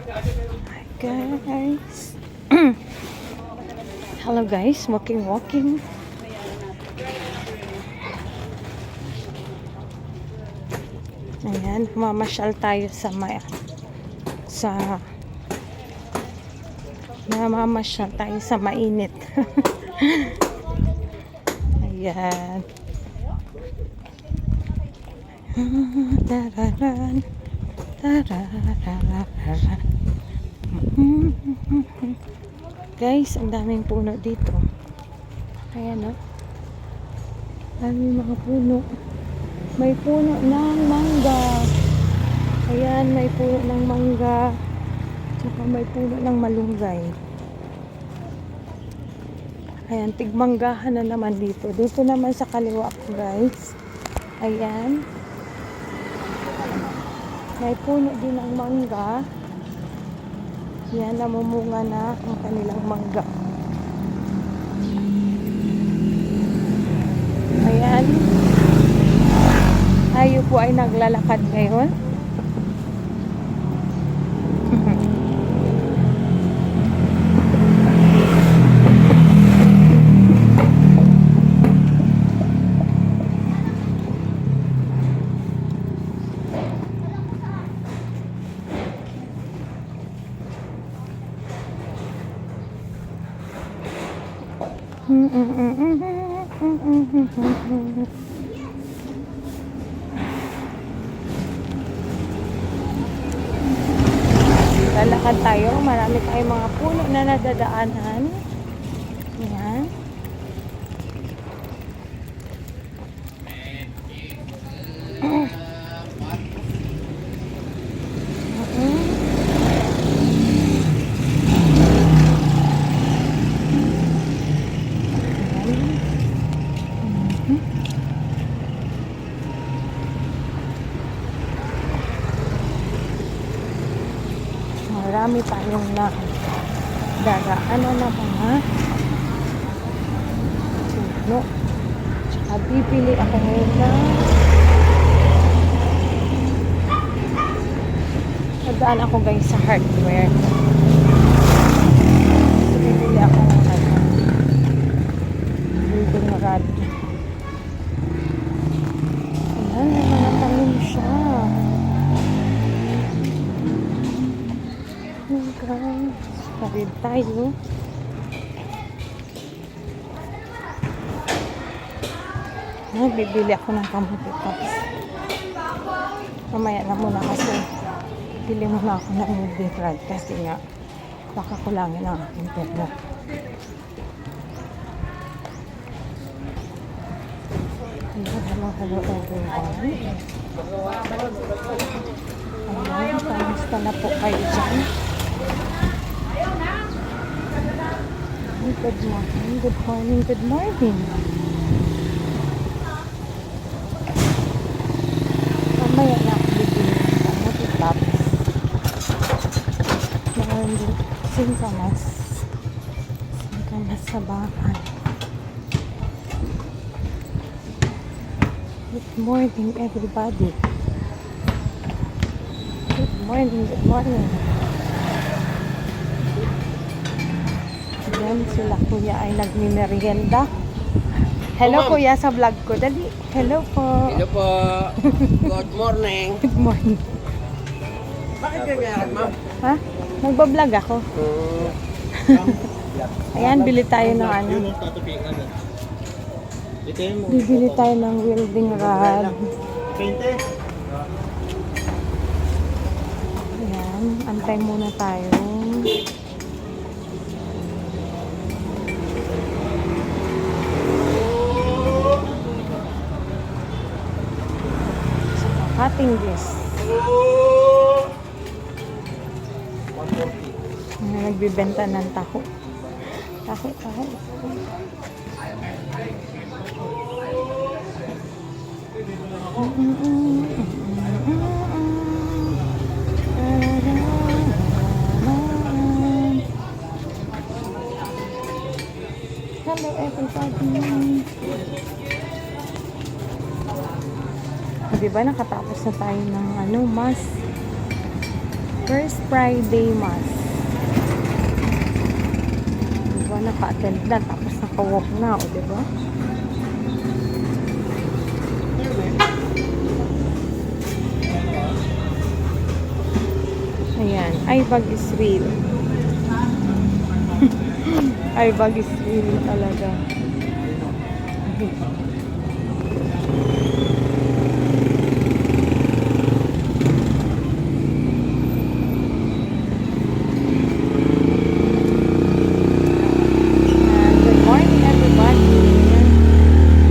Guys. Hello guys, walking. Ayan, mamasyal tayo sa namamasyal tayo sa mainit. Ayan. Tararan, tararararan. Guys, ang daming puno dito. Ayan, oh. Daming mga puno. May puno ng mangga. Ayan, may puno ng mangga. Tsaka may puno ng malunggay. Ayan, tigmanggahan na naman dito. Dito naman sa kaliwa ko, guys. Ayan. May puno din ng mangga. Yan, namumunga na ang kanilang mangga. Ayan. Tayo po ay naglalakad ngayon. Lalakad tayo. Marami tayong mga puno na nadadaanan. Ayan. Marami tayong na daraanan na mga puno. Tsaka bibili ako ngayon na nadaan ako guys sa hardware. So, bibili ako ng building rod. Ayan, may mga tanim siya. Guys, parid tayo. Bibili ako ng kamuti tops. Mamaya na muna kasi bili muna ako ng building rod kasi nga baka kulangin ang aking pera. Hello everyone. Ayan, kamusta na po kayo dyan? Good morning. Mamaya na ako bibili ng kamuti tops. Singkamas sa bahay. Good morning everybody. Good morning. Ayan, sila kuya ay nagmimerienda. Hello kuya sa vlog ko. Dali. Hello po. Hello po. Good morning. Good morning. Bakit ka gayaran, ma'am? Ha? Magbablog ako. Ayan, bili tayo ng ano. Bibili tayo ng welding rod. Ayan, antay muna tayo. So, cutting this. Nagbibenta ng taho. Taho. Hello everybody. Diba nakatapos na tayo ng mas First Friday Mass. Diba, naka-attend na, tapos naka-walk na, o diba? Ayan, Aibag is real. Aibag is real talaga.